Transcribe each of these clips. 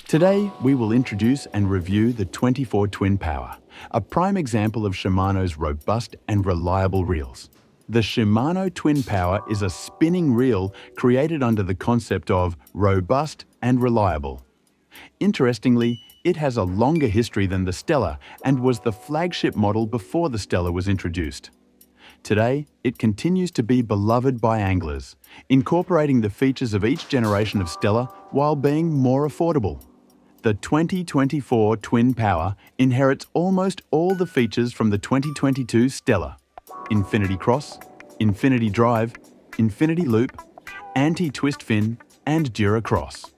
Today, we will introduce and review the 24 Twin Power, a prime example of Shimano's robust and reliable reels. The Shimano Twin Power is a spinning reel created under the concept of robust and reliable. Interestingly, it has a longer history than the Stella and was the flagship model before the Stella was introduced. Today, it continues to be beloved by anglers, incorporating the features of each generation of Stella while being more affordable. The 2024 Twin Power inherits almost all the features from the 2022 Stella: Infinity Cross, Infinity Drive, Infinity Loop, Anti-Twist Fin, and Dura Cross.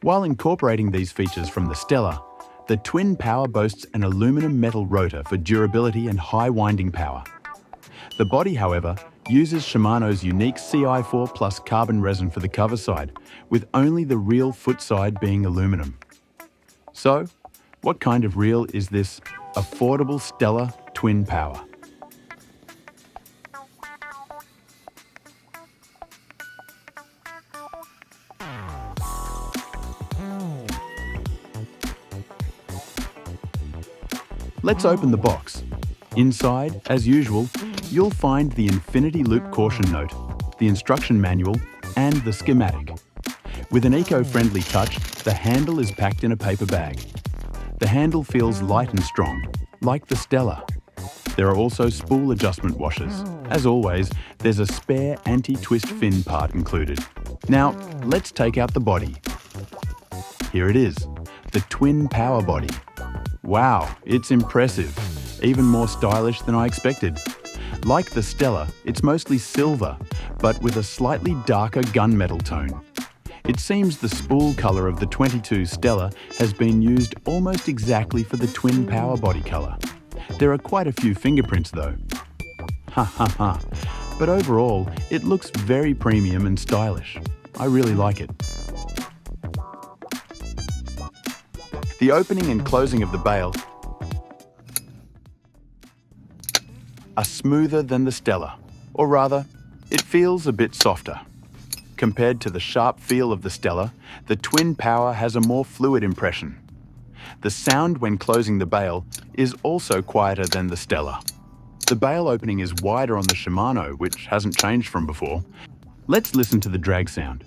While incorporating these features from the Stella, the Twin Power boasts an aluminum metal rotor for durability and high winding power. The body, however, uses Shimano's unique CI4 Plus carbon resin for the cover side, with only the reel foot side being aluminum. So, what kind of reel is this affordable Stella Twin Power? Let's open the box. Inside, as usual, you'll find the Infinity Loop caution note, the instruction manual, and the schematic. With an eco-friendly touch, the handle is packed in a paper bag. The handle feels light and strong, like the Stella. There are also spool adjustment washers. As always, there's a spare anti-twist fin part included. Now, let's take out the body. Here it is, the Twin Power body. Wow, it's impressive, even more stylish than I expected. Like the Stella, it's mostly silver, but with a slightly darker gunmetal tone. It seems the spool colour of the 22 Stella has been used almost exactly for the Twin Power body colour. There are quite a few fingerprints though. Ha ha ha. But overall, it looks very premium and stylish. I really like it. The opening and closing of the bail are smoother than the Stella, or rather, it feels a bit softer. Compared to the sharp feel of the Stella, the Twin Power has a more fluid impression. The sound when closing the bail is also quieter than the Stella. The bail opening is wider on the Shimano, which hasn't changed from before. Let's listen to the drag sound.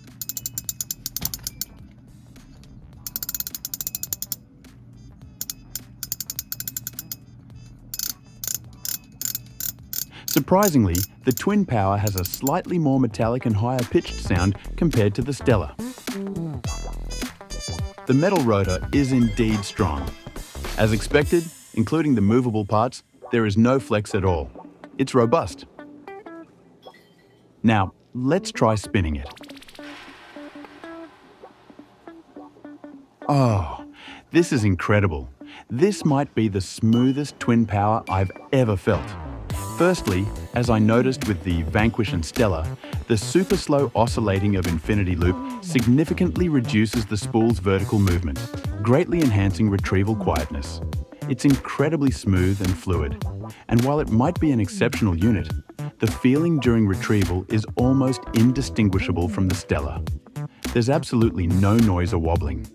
Surprisingly, the Twin Power has a slightly more metallic and higher pitched sound compared to the Stella. The metal rotor is indeed strong. As expected, including the movable parts, there is no flex at all. It's robust. Now, let's try spinning it. Oh, this is incredible. This might be the smoothest Twin Power I've ever felt. Firstly, as I noticed with the Vanquish and Stella, the super slow oscillating of Infinity Loop significantly reduces the spool's vertical movement, greatly enhancing retrieval quietness. It's incredibly smooth and fluid, and while it might be an exceptional unit, the feeling during retrieval is almost indistinguishable from the Stella. There's absolutely no noise or wobbling.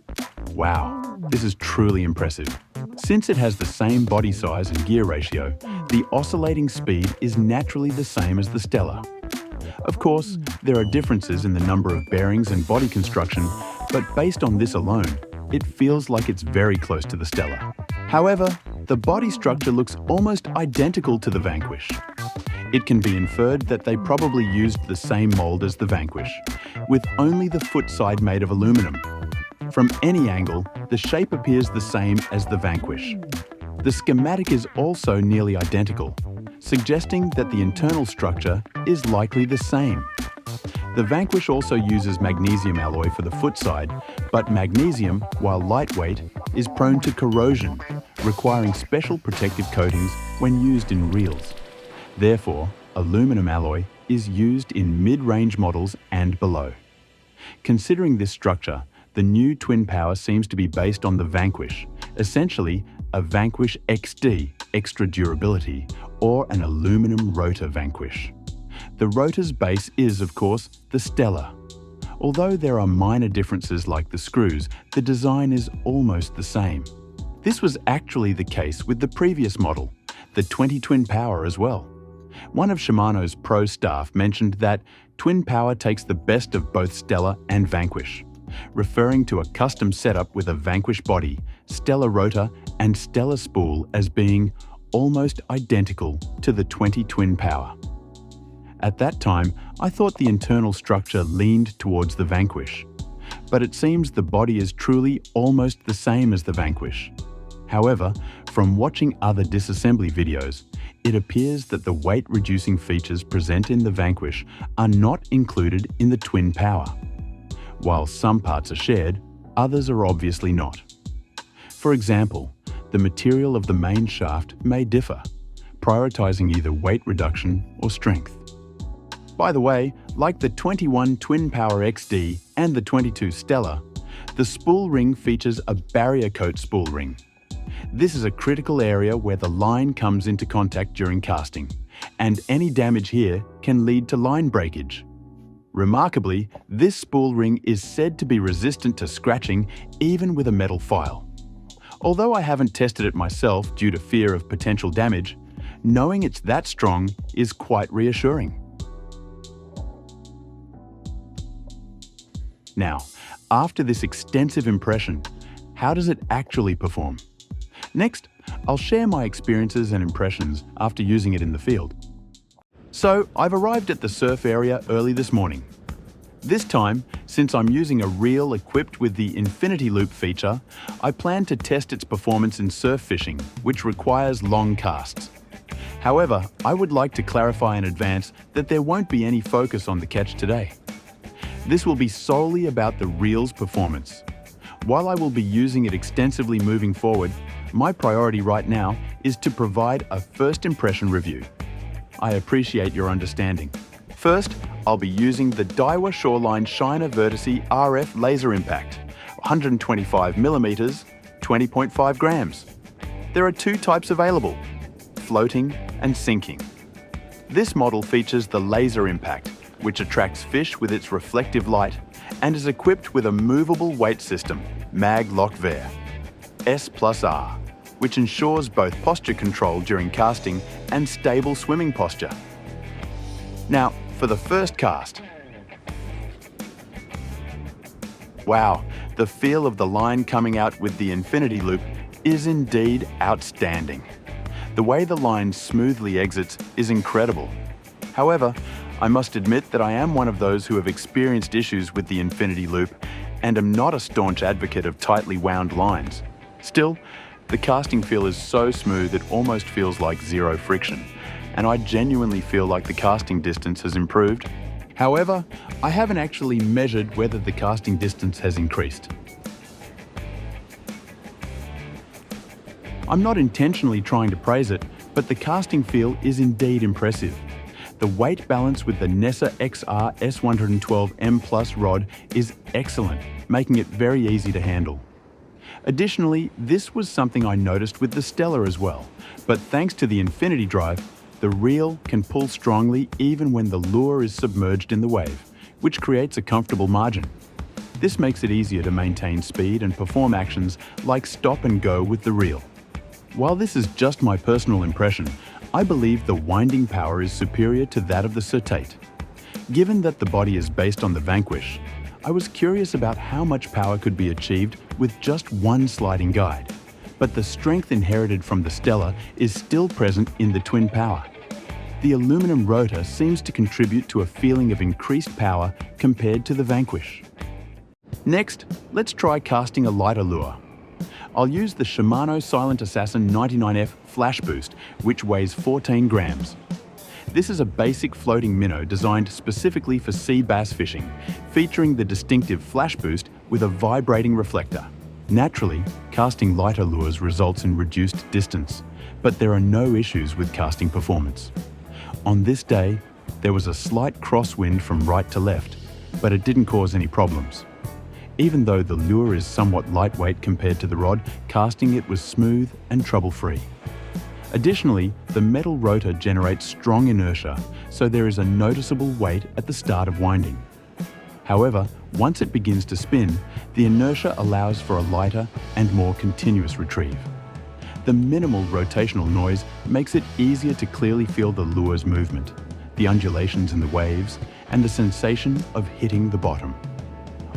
Wow, this is truly impressive. Since it has the same body size and gear ratio, the oscillating speed is naturally the same as the Stella. Of course, there are differences in the number of bearings and body construction, but based on this alone, it feels like it's very close to the Stella. However, the body structure looks almost identical to the Vanquish. It can be inferred that they probably used the same mold as the Vanquish, with only the foot side made of aluminum. From any angle, the shape appears the same as the Vanquish. The schematic is also nearly identical, suggesting that the internal structure is likely the same. The Vanquish also uses magnesium alloy for the foot side, but magnesium, while lightweight, is prone to corrosion, requiring special protective coatings when used in reels. Therefore, aluminum alloy is used in mid-range models and below. Considering this structure, the new Twin Power seems to be based on the Vanquish, essentially a Vanquish XD, extra durability, or an aluminum rotor Vanquish. The rotor's base is, of course, the Stella. Although there are minor differences like the screws, the design is almost the same. This was actually the case with the previous model, the 20 Twin Power as well. One of Shimano's pro staff mentioned that Twin Power takes the best of both Stella and Vanquish, referring to a custom setup with a Vanquish body, Stella rotor and Stella spool as being almost identical to the 20 Twin Power. At that time, I thought the internal structure leaned towards the Vanquish, but it seems the body is truly almost the same as the Vanquish. However, from watching other disassembly videos, it appears that the weight-reducing features present in the Vanquish are not included in the Twin Power. While some parts are shared, others are obviously not. For example, the material of the main shaft may differ, prioritizing either weight reduction or strength. By the way, like the 21 Twin Power XD and the 22 Stella, the spool ring features a barrier coat spool ring. This is a critical area where the line comes into contact during casting, and any damage here can lead to line breakage. Remarkably, this spool ring is said to be resistant to scratching even with a metal file. Although I haven't tested it myself due to fear of potential damage, knowing it's that strong is quite reassuring. Now, after this extensive impression, how does it actually perform? Next, I'll share my experiences and impressions after using it in the field. So, I've arrived at the surf area early this morning. This time, since I'm using a reel equipped with the Infinity Loop feature, I plan to test its performance in surf fishing, which requires long casts. However, I would like to clarify in advance that there won't be any focus on the catch today. This will be solely about the reel's performance. While I will be using it extensively moving forward, my priority right now is to provide a first impression review. I appreciate your understanding. First, I'll be using the DAIWA ShoreLine Shiner Vertice RF Laser Impact, 125mm, 20.5 grams. There are two types available, floating and sinking. This model features the Laser Impact, which attracts fish with its reflective light and is equipped with a movable weight system, Mag Lock Ver, S+R, which ensures both posture control during casting and stable swimming posture. Now, for the first cast. Wow, the feel of the line coming out with the Infinity Loop is indeed outstanding. The way the line smoothly exits is incredible. However, I must admit that I am one of those who have experienced issues with the Infinity Loop and am not a staunch advocate of tightly wound lines. Still, the casting feel is so smooth it almost feels like zero friction, and I genuinely feel like the casting distance has improved. However, I haven't actually measured whether the casting distance has increased. I'm not intentionally trying to praise it, but the casting feel is indeed impressive. The weight balance with the Nessa XR S112M Plus rod is excellent, making it very easy to handle. Additionally, this was something I noticed with the Stella as well, but thanks to the Infinity Drive, the reel can pull strongly even when the lure is submerged in the wave, which creates a comfortable margin. This makes it easier to maintain speed and perform actions like stop and go with the reel. While this is just my personal impression, I believe the winding power is superior to that of the Certate. Given that the body is based on the Vanquish, I was curious about how much power could be achieved with just one sliding guide, but the strength inherited from the Stella is still present in the Twin Power. The aluminum rotor seems to contribute to a feeling of increased power compared to the Vanquish. Next, let's try casting a lighter lure. I'll use the Shimano Silent Assassin 99F Flash Boost, which weighs 14 grams. This is a basic floating minnow designed specifically for sea bass fishing, featuring the distinctive flash boost with a vibrating reflector. Naturally, casting lighter lures results in reduced distance, but there are no issues with casting performance. On this day, there was a slight crosswind from right to left, but it didn't cause any problems. Even though the lure is somewhat lightweight compared to the rod, casting it was smooth and trouble-free. Additionally, the metal rotor generates strong inertia, so there is a noticeable weight at the start of winding. However, once it begins to spin, the inertia allows for a lighter and more continuous retrieve. The minimal rotational noise makes it easier to clearly feel the lure's movement, the undulations in the waves, and the sensation of hitting the bottom.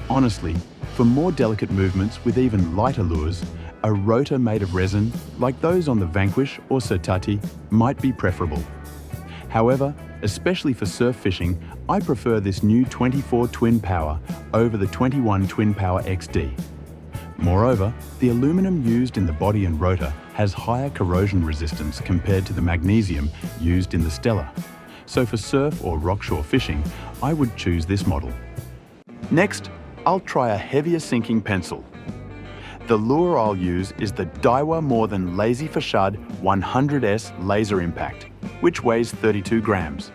Honestly, for more delicate movements with even lighter lures, a rotor made of resin, like those on the Vanquish or Certate, might be preferable. However, especially for surf fishing, I prefer this new 24 Twin Power over the 21 Twin Power XD. Moreover, the aluminum used in the body and rotor has higher corrosion resistance compared to the magnesium used in the Stella. So for surf or rockshore fishing, I would choose this model. Next, I'll try a heavier sinking pencil. The lure I'll use is the DAIWA Morethan Lazy Fashad 100S Laser Impact, which weighs 32 grams.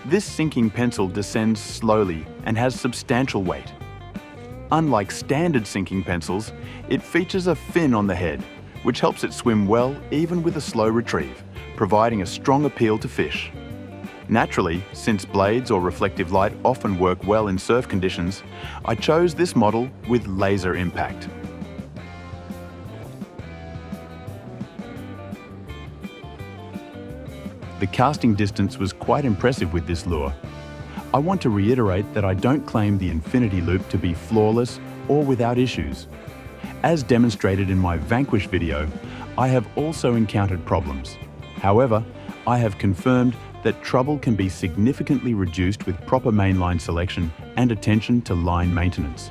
This sinking pencil descends slowly and has substantial weight. Unlike standard sinking pencils, it features a fin on the head, which helps it swim well even with a slow retrieve, providing a strong appeal to fish. Naturally, since blades or reflective light often work well in surf conditions, I chose this model with laser impact. The casting distance was quite impressive with this lure. I want to reiterate that I don't claim the infinity loop to be flawless or without issues. As demonstrated in my Vanquish video, I have also encountered problems. However, I have confirmed that trouble can be significantly reduced with proper mainline selection and attention to line maintenance.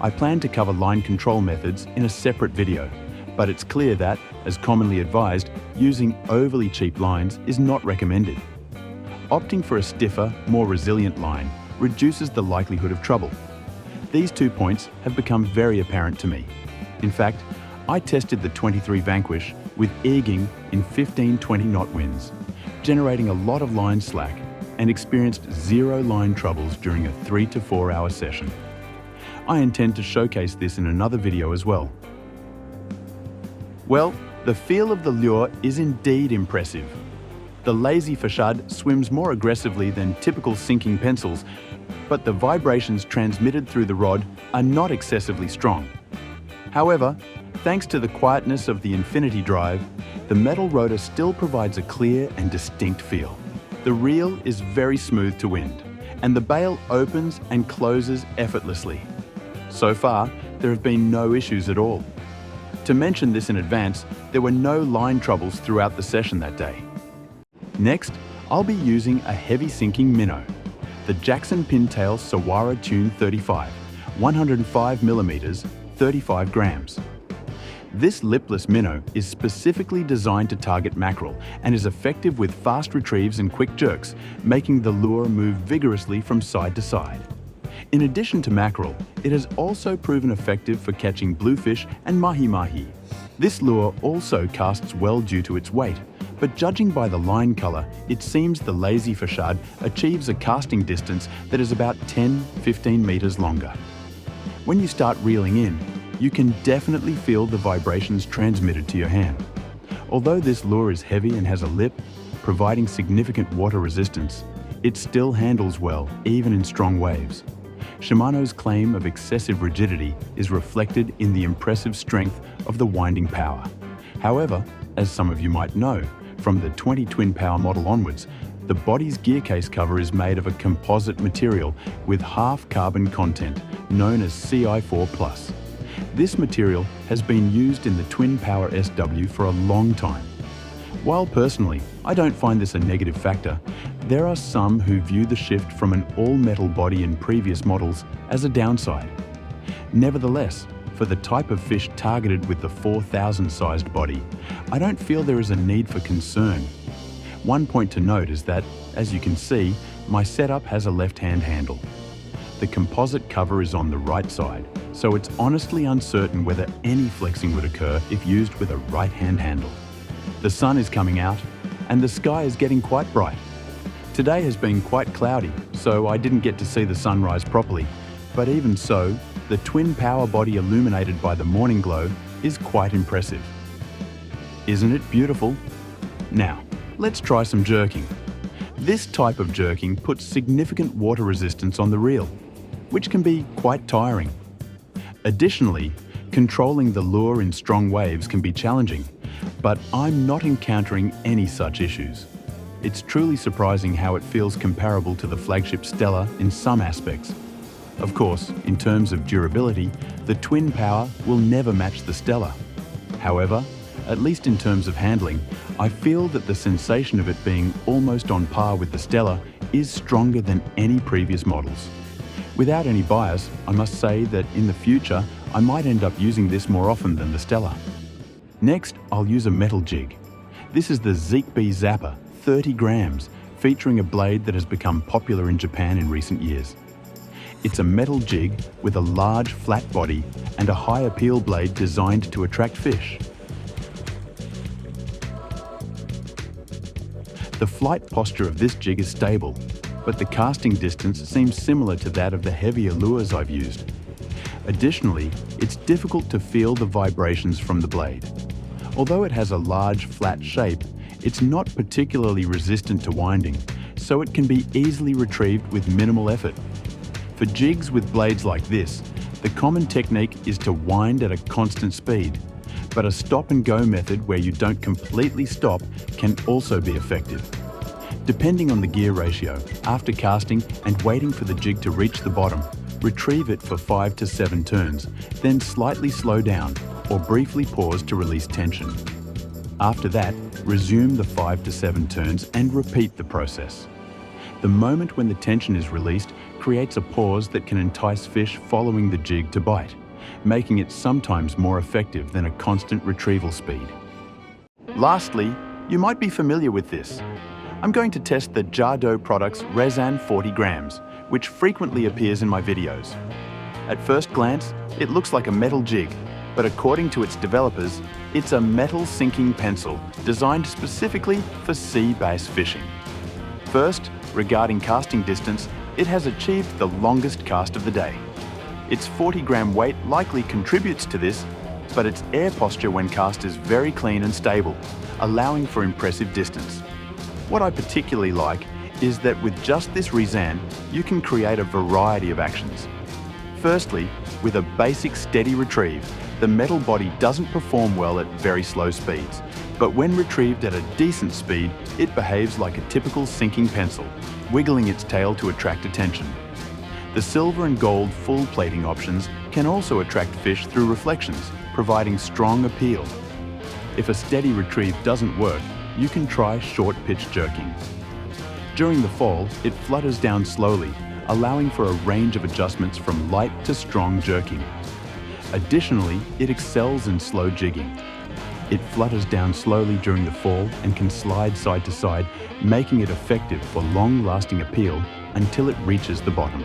I plan to cover line control methods in a separate video, but it's clear that, as commonly advised, using overly cheap lines is not recommended. Opting for a stiffer, more resilient line reduces the likelihood of trouble. These 2 points have become very apparent to me. In fact, I tested the 23 Vanquish with egging in 15-20 knot winds, generating a lot of line slack, and experienced 0 line troubles during a 3 to 4 hour session. I intend to showcase this in another video as well. Well, the feel of the lure is indeed impressive. The Lazy Fashad swims more aggressively than typical sinking pencils, but the vibrations transmitted through the rod are not excessively strong. However, thanks to the quietness of the infinity drive, the metal rotor still provides a clear and distinct feel. The reel is very smooth to wind, and the bail opens and closes effortlessly. So far, there have been no issues at all. To mention this in advance, there were no line troubles throughout the session that day. Next, I'll be using a heavy sinking minnow, the Jackson Pintail Sawara Tune 35, 105mm, 35 grams. This lipless minnow is specifically designed to target mackerel and is effective with fast retrieves and quick jerks, making the lure move vigorously from side to side. In addition to mackerel, it has also proven effective for catching bluefish and mahi-mahi. This lure also casts well due to its weight, but judging by the line colour, it seems the Lazy Fashad achieves a casting distance that is about 10-15 metres longer. When you start reeling in, you can definitely feel the vibrations transmitted to your hand. Although this lure is heavy and has a lip, providing significant water resistance, it still handles well even in strong waves. Shimano's claim of excessive rigidity is reflected in the impressive strength of the winding power. However, as some of you might know, from the 20 Twin Power model onwards, the body's gear case cover is made of a composite material with half carbon content, known as CI4+. This material has been used in the Twin Power SW for a long time. While personally, I don't find this a negative factor, there are some who view the shift from an all-metal body in previous models as a downside. Nevertheless, for the type of fish targeted with the 4000-sized body, I don't feel there is a need for concern. One point to note is that, as you can see, my setup has a left-hand handle. The composite cover is on the right side, so it's honestly uncertain whether any flexing would occur if used with a right-hand handle. The sun is coming out, and the sky is getting quite bright. Today has been quite cloudy, so I didn't get to see the sunrise properly, but even so, the Twin Power body illuminated by the morning glow is quite impressive. Isn't it beautiful? Now, let's try some jerking. This type of jerking puts significant water resistance on the reel. which can be quite tiring. Additionally, controlling the lure in strong waves can be challenging, but I'm not encountering any such issues. It's truly surprising how it feels comparable to the flagship Stella in some aspects. Of course, in terms of durability, the twin power will never match the Stella. However, at least in terms of handling, I feel that the sensation of it being almost on par with the Stella is stronger than any previous models. Without any bias, I must say that in the future, I might end up using this more often than the Stella. Next, I'll use a metal jig. This is the Zeake B-Zapper, 30 grams, featuring a blade that has become popular in Japan in recent years. It's a metal jig with a large flat body and a high appeal blade designed to attract fish. The flight posture of this jig is stable, but the casting distance seems similar to that of the heavier lures I've used. Additionally, it's difficult to feel the vibrations from the blade. Although it has a large, flat shape, it's not particularly resistant to winding, so it can be easily retrieved with minimal effort. For jigs with blades like this, the common technique is to wind at a constant speed, but a stop-and-go method where you don't completely stop can also be effective. Depending on the gear ratio, after casting and waiting for the jig to reach the bottom, retrieve it for 5 to 7 turns, then slightly slow down or briefly pause to release tension. After that, resume the 5 to 7 turns and repeat the process. The moment when the tension is released creates a pause that can entice fish following the jig to bite, making it sometimes more effective than a constant retrieval speed. Lastly, you might be familiar with this. I'm going to test the Jado Products Rezan 40 grams, which frequently appears in my videos. At first glance, it looks like a metal jig, but according to its developers, it's a metal sinking pencil designed specifically for sea bass fishing. First, regarding casting distance, it has achieved the longest cast of the day. Its 40-gram weight likely contributes to this, but its air posture when cast is very clean and stable, allowing for impressive distance. What I particularly like is that with just this Rezan, you can create a variety of actions. Firstly, with a basic steady retrieve, the metal body doesn't perform well at very slow speeds, but when retrieved at a decent speed, it behaves like a typical sinking pencil, wiggling its tail to attract attention. The silver and gold full plating options can also attract fish through reflections, providing strong appeal. If a steady retrieve doesn't work, you can try short pitch jerking. During the fall, it flutters down slowly, allowing for a range of adjustments from light to strong jerking. Additionally, it excels in slow jigging. It flutters down slowly during the fall and can slide side to side, making it effective for long-lasting appeal until it reaches the bottom.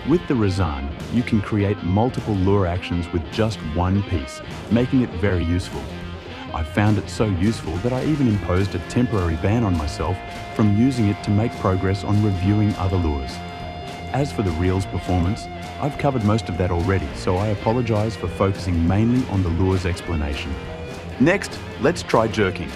With the Rezan, you can create multiple lure actions with just one piece, making it very useful. I found it so useful that I even imposed a temporary ban on myself from using it to make progress on reviewing other lures. As for the reel's performance, I've covered most of that already, so I apologize for focusing mainly on the lure's explanation. Next, let's try jerking.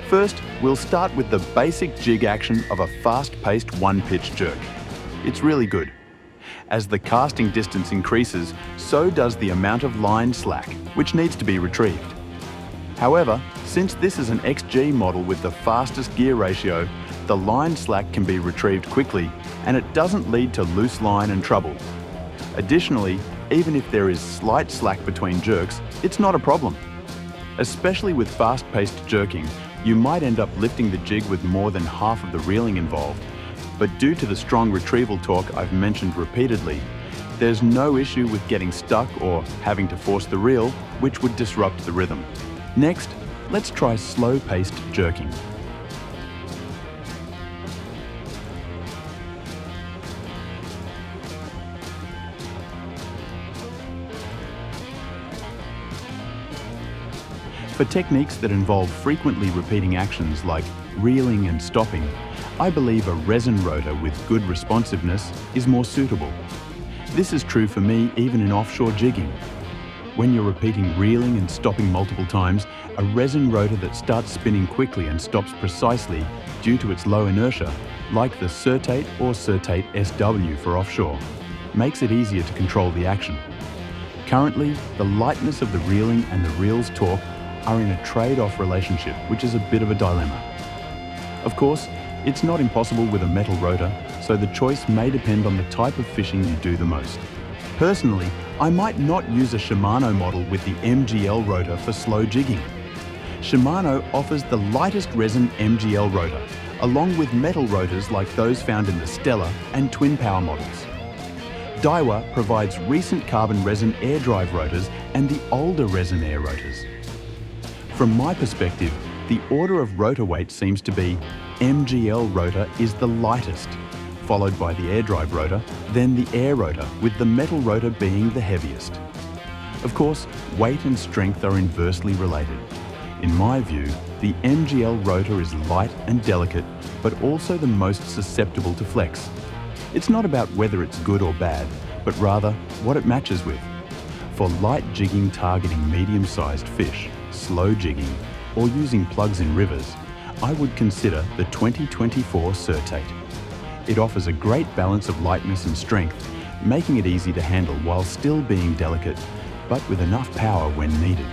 First, we'll start with the basic jig action of a fast-paced one-pitch jerk. It's really good. As the casting distance increases, so does the amount of line slack, which needs to be retrieved. However, since this is an XG model with the fastest gear ratio, the line slack can be retrieved quickly and it doesn't lead to loose line and trouble. Additionally, even if there is slight slack between jerks, it's not a problem. Especially with fast-paced jerking, you might end up lifting the jig with more than half of the reeling involved, but due to the strong retrieval torque I've mentioned repeatedly, there's no issue with getting stuck or having to force the reel, which would disrupt the rhythm. Next, let's try slow-paced jerking. For techniques that involve frequently repeating actions like reeling and stopping, I believe a resin rotor with good responsiveness is more suitable. This is true for me even in offshore jigging. When you're repeating reeling and stopping multiple times, a resin rotor that starts spinning quickly and stops precisely due to its low inertia, like the Certate or Certate SW for offshore, makes it easier to control the action. Currently, the lightness of the reeling and the reel's torque are in a trade-off relationship, which is a bit of a dilemma. Of course, it's not impossible with a metal rotor, so the choice may depend on the type of fishing you do the most. Personally, I might not use a Shimano model with the MGL rotor for slow jigging. Shimano offers the lightest resin MGL rotor, along with metal rotors like those found in the Stella and twin power models. DAIWA provides recent carbon resin air drive rotors and the older resin air rotors. From my perspective, the order of rotor weight seems to be MGL rotor is the lightest, followed by the air drive rotor, then the air rotor, with the metal rotor being the heaviest. Of course, weight and strength are inversely related. In my view, the MGL rotor is light and delicate, but also the most susceptible to flex. It's not about whether it's good or bad, but rather what it matches with. For light jigging targeting medium-sized fish, slow jigging, or using plugs in rivers, I would consider the 2024 Certate. It offers a great balance of lightness and strength, making it easy to handle while still being delicate, but with enough power when needed.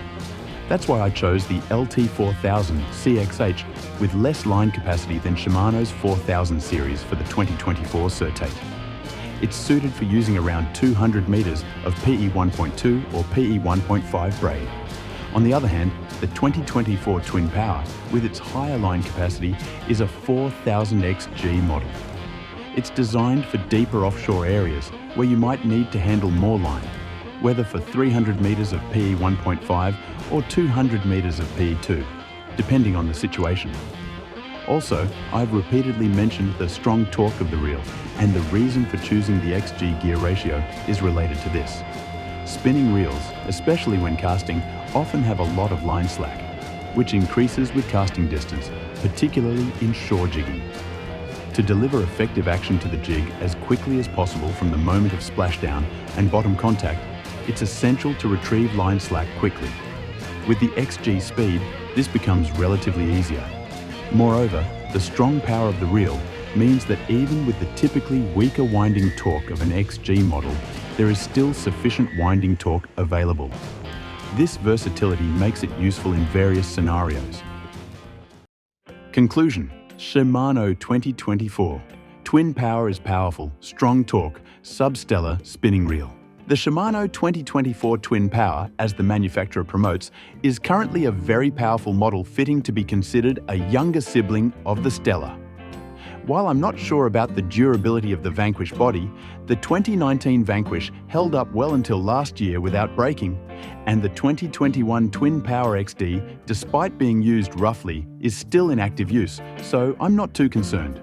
That's why I chose the LT4000 CXH with less line capacity than Shimano's 4000 series for the 2024 Certate. It's suited for using around 200 meters of PE 1.2 or PE 1.5 braid. On the other hand, the 2024 Twin Power, with its higher line capacity, is a 4000XG model. It's designed for deeper offshore areas where you might need to handle more line, whether for 300 meters of PE 1.5 or 200 meters of PE 2, depending on the situation. Also, I've repeatedly mentioned the strong torque of the reel, and the reason for choosing the XG gear ratio is related to this. Spinning reels, especially when casting, often have a lot of line slack, which increases with casting distance, particularly in shore jigging. To deliver effective action to the jig as quickly as possible from the moment of splashdown and bottom contact, it's essential to retrieve line slack quickly. With the XG speed, this becomes relatively easier. Moreover, the strong power of the reel means that even with the typically weaker winding torque of an XG model, there is still sufficient winding torque available. This versatility makes it useful in various scenarios. Conclusion: Shimano 2024. Twin power is powerful, strong torque, substellar spinning reel. The Shimano 2024 Twin Power, as the manufacturer promotes, is currently a very powerful model fitting to be considered a younger sibling of the Stella. While I'm not sure about the durability of the Vanquish body, the 2019 Vanquish held up well until last year without breaking, and the 2021 Twin Power XD, despite being used roughly, is still in active use, so I'm not too concerned.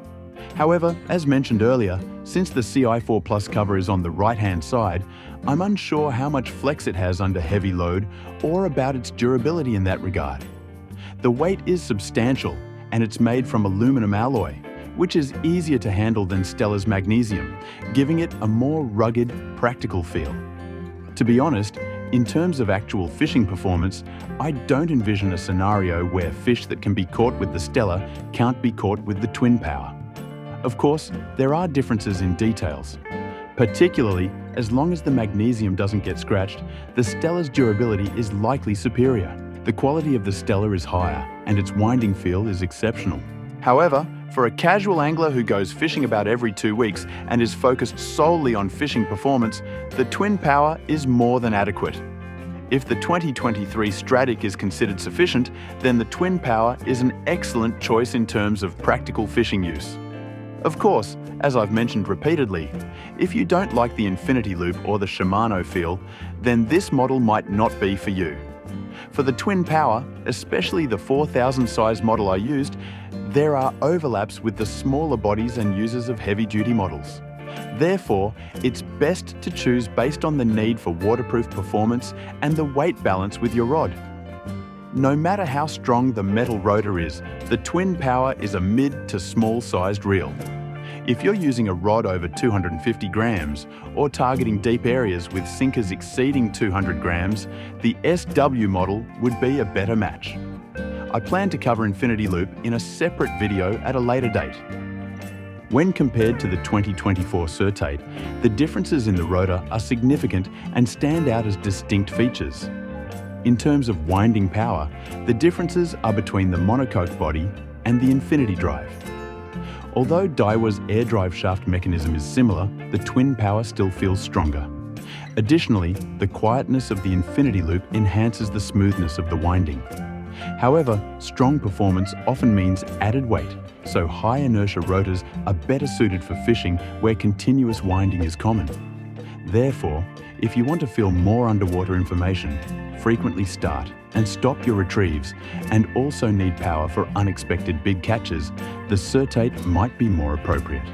However, as mentioned earlier, since the CI4 Plus cover is on the right-hand side, I'm unsure how much flex it has under heavy load or about its durability in that regard. The weight is substantial, and it's made from aluminum alloy, which is easier to handle than Stella's magnesium, giving it a more rugged, practical feel. To be honest, in terms of actual fishing performance, I don't envision a scenario where fish that can be caught with the Stella can't be caught with the Twin Power. Of course, there are differences in details. Particularly, as long as the magnesium doesn't get scratched, the Stella's durability is likely superior. The quality of the Stella is higher, and its winding feel is exceptional. However, for a casual angler who goes fishing about every 2 weeks and is focused solely on fishing performance, the Twin Power is more than adequate. If the 2023 Stratic is considered sufficient, then the Twin Power is an excellent choice in terms of practical fishing use. Of course, as I've mentioned repeatedly, if you don't like the infinity loop or the Shimano feel, then this model might not be for you. For the Twin Power, especially the 4000 size model I used, there are overlaps with the smaller bodies and users of heavy-duty models. Therefore, it's best to choose based on the need for waterproof performance and the weight balance with your rod. No matter how strong the metal rotor is, the Twin Power is a mid to small-sized reel. If you're using a rod over 250 grams or targeting deep areas with sinkers exceeding 200 grams, the SW model would be a better match. I plan to cover Infinity Loop in a separate video at a later date. When compared to the 2024 Certate, the differences in the rotor are significant and stand out as distinct features. In terms of winding power, the differences are between the monocoque body and the Infinity Drive. Although DAIWA's air drive shaft mechanism is similar, the twin power still feels stronger. Additionally, the quietness of the Infinity Loop enhances the smoothness of the winding. However, strong performance often means added weight, so high inertia rotors are better suited for fishing where continuous winding is common. Therefore, if you want to feel more underwater information, frequently start and stop your retrieves, and also need power for unexpected big catches, the Certate might be more appropriate.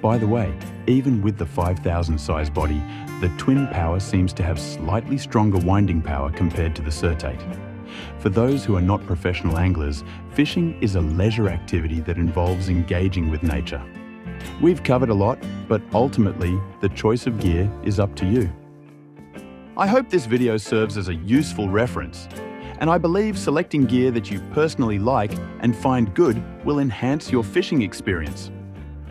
By the way, even with the 5000 size body, the twin power seems to have slightly stronger winding power compared to the Certate. For those who are not professional anglers, fishing is a leisure activity that involves engaging with nature. We've covered a lot, but ultimately, the choice of gear is up to you. I hope this video serves as a useful reference, and I believe selecting gear that you personally like and find good will enhance your fishing experience.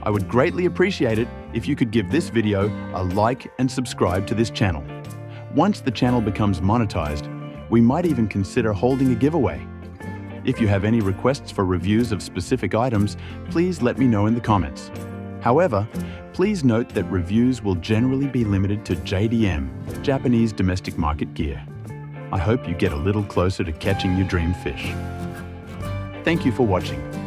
I would greatly appreciate it if you could give this video a like and subscribe to this channel. Once the channel becomes monetized, we might even consider holding a giveaway. If you have any requests for reviews of specific items, please let me know in the comments. However, please note that reviews will generally be limited to JDM, Japanese domestic market gear. I hope you get a little closer to catching your dream fish. Thank you for watching.